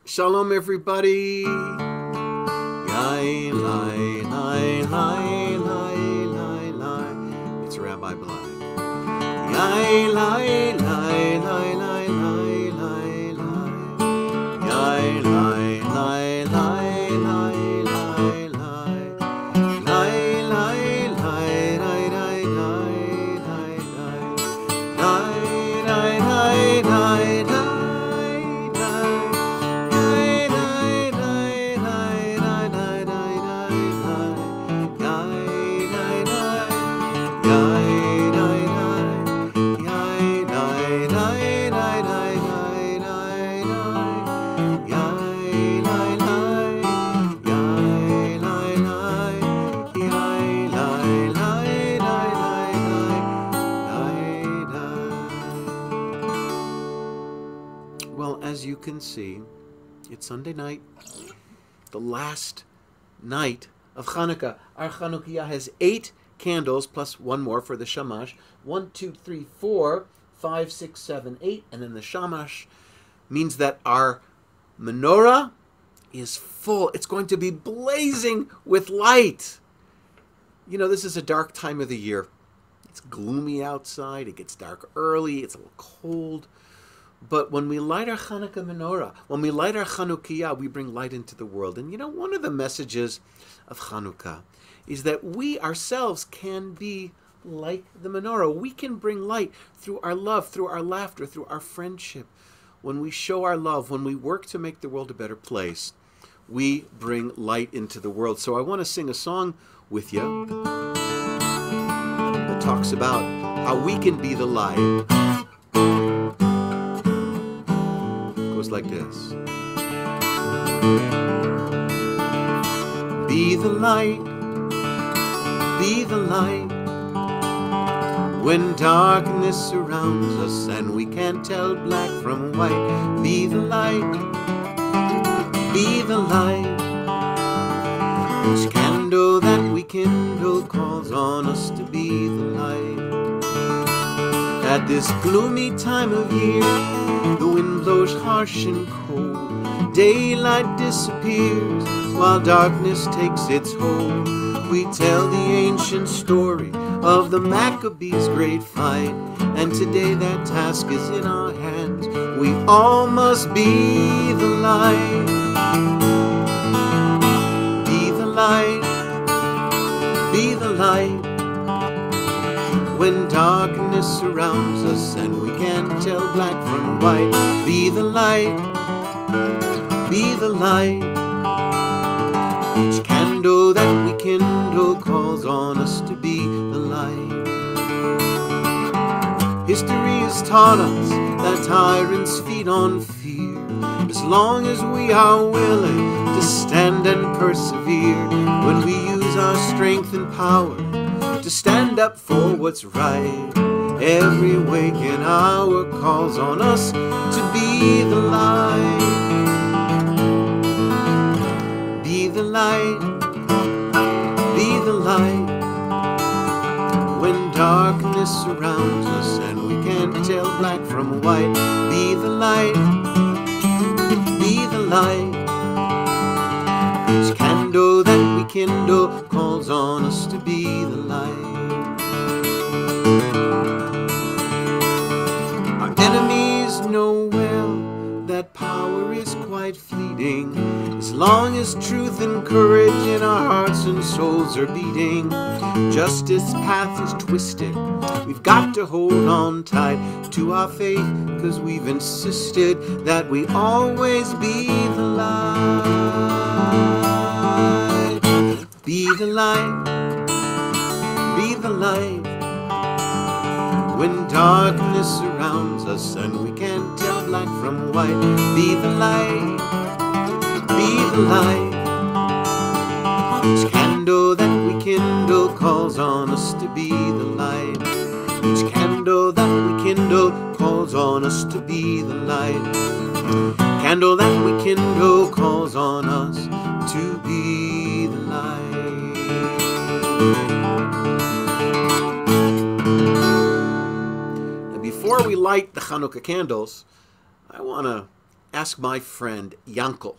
Shalom, everybody. Yai, lai, lai, lai, lai, lai, lai. It's Rabbi Black. Yai, lai, lai, lai, lai, lai, lai, lai. Yai, lai, lai, lai, lai, lai, lai. Lai, lai, lai, lai, lai, lai, lai, lai. Lai, lai, lai, lai, lai. Well, as you can see, it's Sunday night, the last night of Hanukkah. Our Hanukkah has 8 candles plus one more for the shamash. 1, 2, 3, 4, 5, 6, 7, 8, and then the shamash means that our menorah is full. It's going to be blazing with light. You know, this is a dark time of the year. It's gloomy outside. It gets dark early. It's a little cold. But when we light our Hanukkah menorah, when we light our Chanukiah, we bring light into the world. And you know, one of the messages of Hanukkah is that we ourselves can be like the menorah. We can bring light through our love, through our laughter, through our friendship. When we show our love, when we work to make the world a better place, we bring light into the world. So I want to sing a song with you that talks about how we can be the light. Like this. Be the light, be the light. When darkness surrounds us and we can't tell black from white, be the light, be the light. Each candle that we kindle calls on us to be the light. At this gloomy time of year, the wind blows harsh and cold. Daylight disappears while darkness takes its hold. We tell the ancient story of the Maccabees' great fight, and today that task is in our hands. We all must be the light. Be the light. Be the light. When darkness surrounds us and we can't tell black from white, be the light, be the light. Each candle that we kindle calls on us to be the light. History has taught us that tyrants feed on fear. As long as we are willing to stand and persevere, when we use our strength and power to stand up for what's right, every waking hour calls on us to be the light. Be the light, be the light. When darkness surrounds us and we can't tell black from white, be the light, be the light. Each candle that we kindle calls on us to be the light. Our enemies know well that power is quite fleeting. As long as truth and courage in our hearts and souls are beating, justice's path is twisted. We've got to hold on tight to our faith, 'cause we've insisted that we always be the light. Be the light, be the light. When darkness surrounds us and we can't tell black from white, be the light, be the light. Each candle that we kindle calls on us to be the light. Each candle that we kindle calls on us to be the light. Candle that we kindle calls on us to be the light. Now, before we light the Hanukkah candles, I want to ask my friend Yankel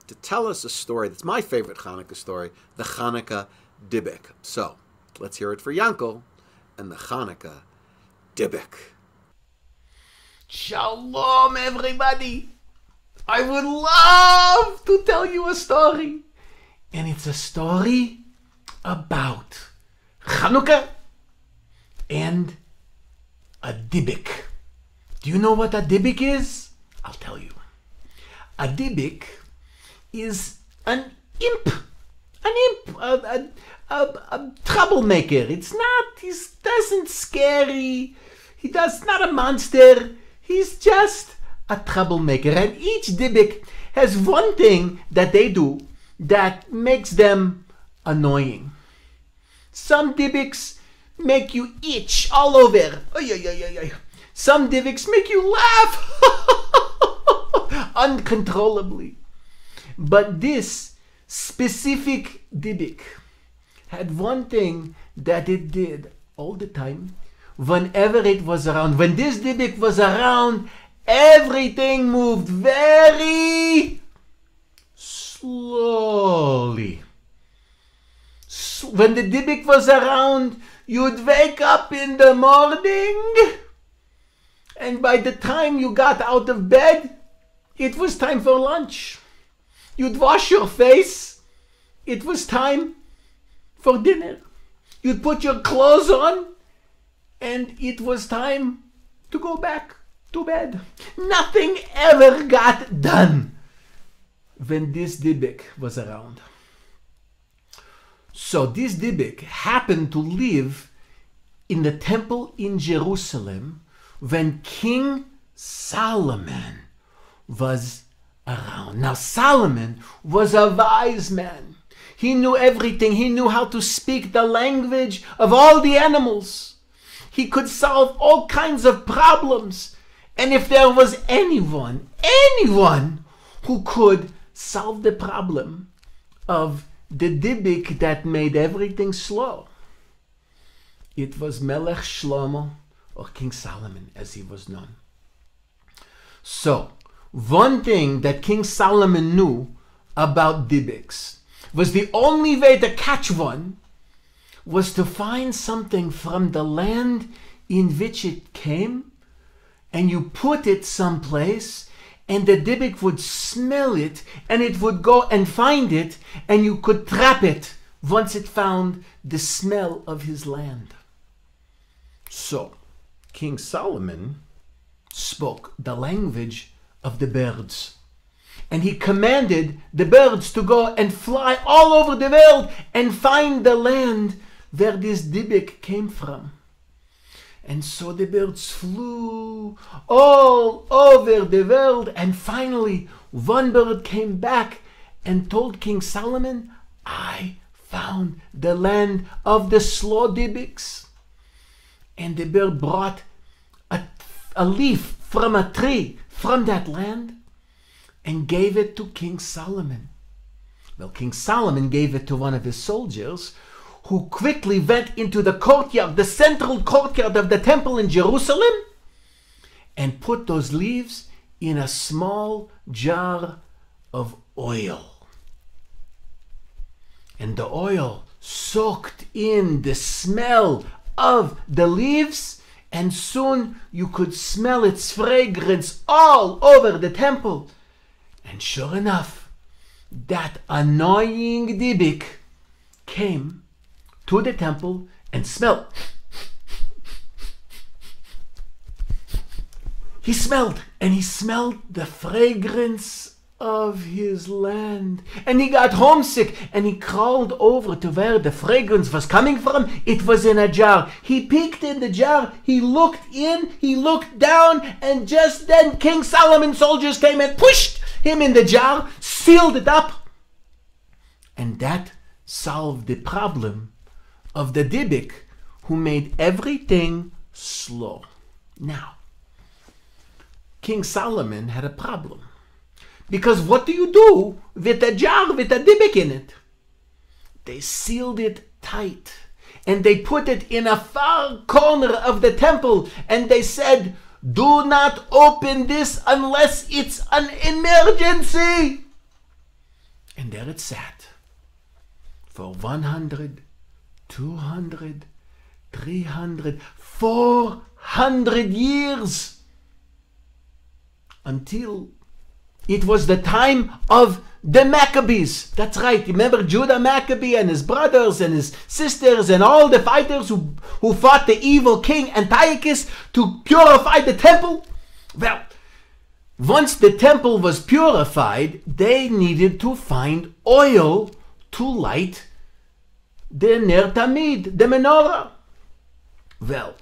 to tell us a story that's my favorite Hanukkah story, the Hanukkah Dybbuk. So, let's hear it for Yankel and the Hanukkah Dybbuk. Shalom, everybody. I would love to tell you a story. And it's a story about Hanukkah and a Dybbuk. Do you know what a Dybbuk is? I'll tell you. A Dybbuk is an imp. A troublemaker. It's not, he doesn't scary. He's not a monster. He's just a troublemaker. And each Dybbuk has one thing that they do that makes them annoying. Some Dybbuks make you itch all over. Some Dybbuks make you laugh uncontrollably. But this specific Dybbuk had one thing that it did all the time whenever it was around. When this Dybbuk was around, everything moved very slowly. When the Dybbuk was around, you'd wake up in the morning, and by the time you got out of bed, it was time for lunch. You'd wash your face, it was time for dinner. You'd put your clothes on, and it was time to go back to bed. Nothing ever got done when this Dybbuk was around. So this Dybbuk happened to live in the temple in Jerusalem when King Solomon was around. Now Solomon was a wise man. He knew everything. He knew how to speak the language of all the animals. He could solve all kinds of problems. And if there was anyone who could solve the problem of the Dybbuk that made everything slow, it was Melech Shlomo, or King Solomon as he was known. So, one thing that King Solomon knew about Dybbuks was the only way to catch one was to find something from the land in which it came, and you put it someplace, and the Dybbuk would smell it, and it would go and find it, and you could trap it once it found the smell of his land. So, King Solomon spoke the language of the birds. And he commanded the birds to go and fly all over the world and find the land where this Dybbuk came from. And so the birds flew all over the world, and finally one bird came back and told King Solomon, I found the land of the slow Dybbuks. And the bird brought a leaf from a tree from that land and gave it to King Solomon. Well, King Solomon gave it to one of his soldiers, who quickly went into the courtyard, the central courtyard of the temple in Jerusalem, and put those leaves in a small jar of oil. And the oil soaked in the smell of the leaves, and soon you could smell its fragrance all over the temple. And sure enough, that annoying Dybbuk came to the temple and smelled. He smelled the fragrance of his land. And he got homesick, and he crawled over to where the fragrance was coming from. It was in a jar. He peeked in the jar, he looked in, he looked down, and just then King Solomon's soldiers came and pushed him in the jar, sealed it up. And that solved the problem of the Dybbuk who made everything slow. Now, King Solomon had a problem. Because what do you do with a jar with a Dybbuk in it? They sealed it tight, and they put it in a far corner of the temple, and they said, Do not open this unless it's an emergency. And there it sat for 100, 200, 300, 400 years until it was the time of the Maccabees. That's right. Remember Judah Maccabee and his brothers and his sisters and all the fighters who fought the evil king Antiochus to purify the temple? Well, once the temple was purified, they needed to find oil to light the Ner Tamid, the menorah. Well,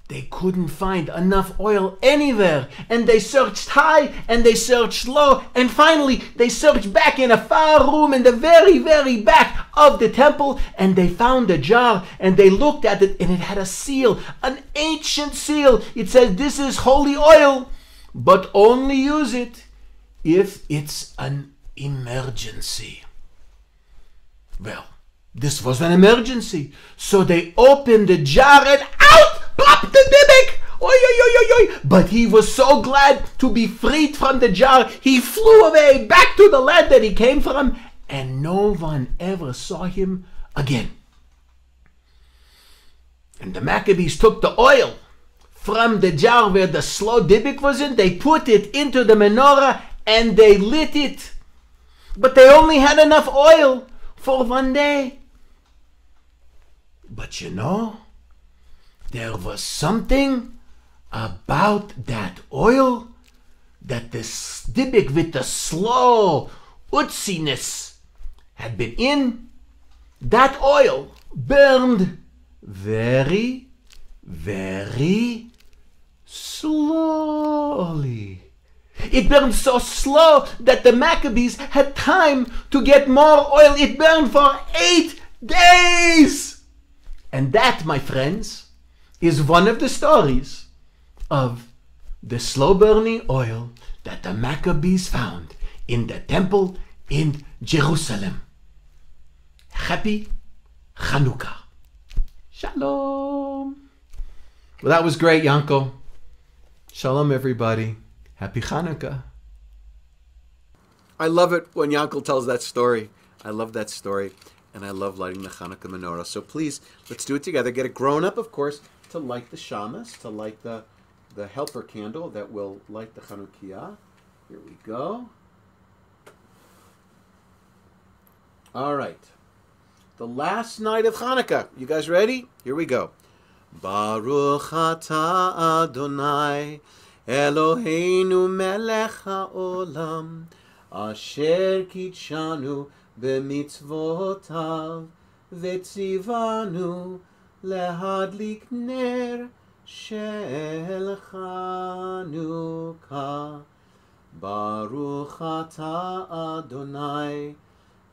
they couldn't find enough oil anywhere, and they searched high and they searched low, and finally they searched back in a far room in the very, very back of the temple, and they found a jar, and they looked at it, and it had a seal, an ancient seal. It says, "This is holy oil, but only use it if it's an emergency." Well, this was an emergency, so they opened the jar and out popped the Dybbuk! Oy, oy, oy, oy, oy. But he was so glad to be freed from the jar, he flew away back to the land that he came from, and no one ever saw him again. And the Maccabees took the oil from the jar where the slow Dybbuk was in, they put it into the menorah, and they lit it. But they only had enough oil for one day. But you know, there was something about that oil that the Dybbuk with the slow utziness had been in. That oil burned very, very slowly. It burned so slow that the Maccabees had time to get more oil. It burned for 8 days. And that, my friends, is one of the stories of the slow-burning oil that the Maccabees found in the temple in Jerusalem. Happy Hanukkah. Shalom. Well, that was great, Yankel. Shalom, everybody. Happy Hanukkah. I love it when Yankel tells that story. I love that story, and I love lighting the Hanukkah menorah. So please, let's do it together. Get it grown up, of course, to light the shamas, to light the helper candle that will light the Chanukiah. Here we go. All right. The last night of Hanukkah. You guys ready? Here we go. Baruch atah Adonai Eloheinu melech haolam asher kitshanu b'mitzvotav v'tzivanu lehadlik ner shel Chanukah. Baruch atah Adonai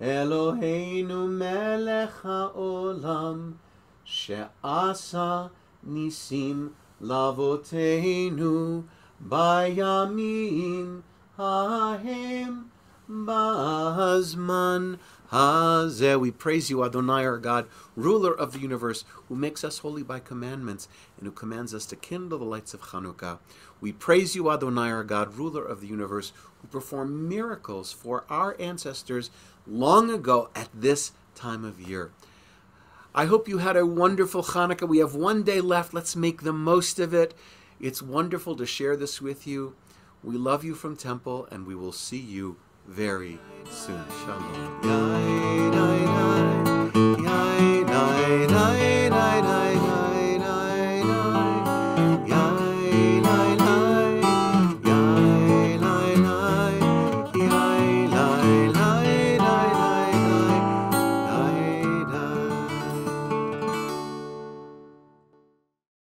Eloheinu melech haolam she'asa nisim lavoteinu bayamim hahem bazman hazeh. We praise you, Adonai, our God, ruler of the universe, who makes us holy by commandments and who commands us to kindle the lights of Hanukkah. We praise you, Adonai, our God, ruler of the universe, who performed miracles for our ancestors long ago at this time of year. I hope you had a wonderful Hanukkah. We have one day left. Let's make the most of it. It's wonderful to share this with you. We love you from Temple, and we will see you very soon. Shalom.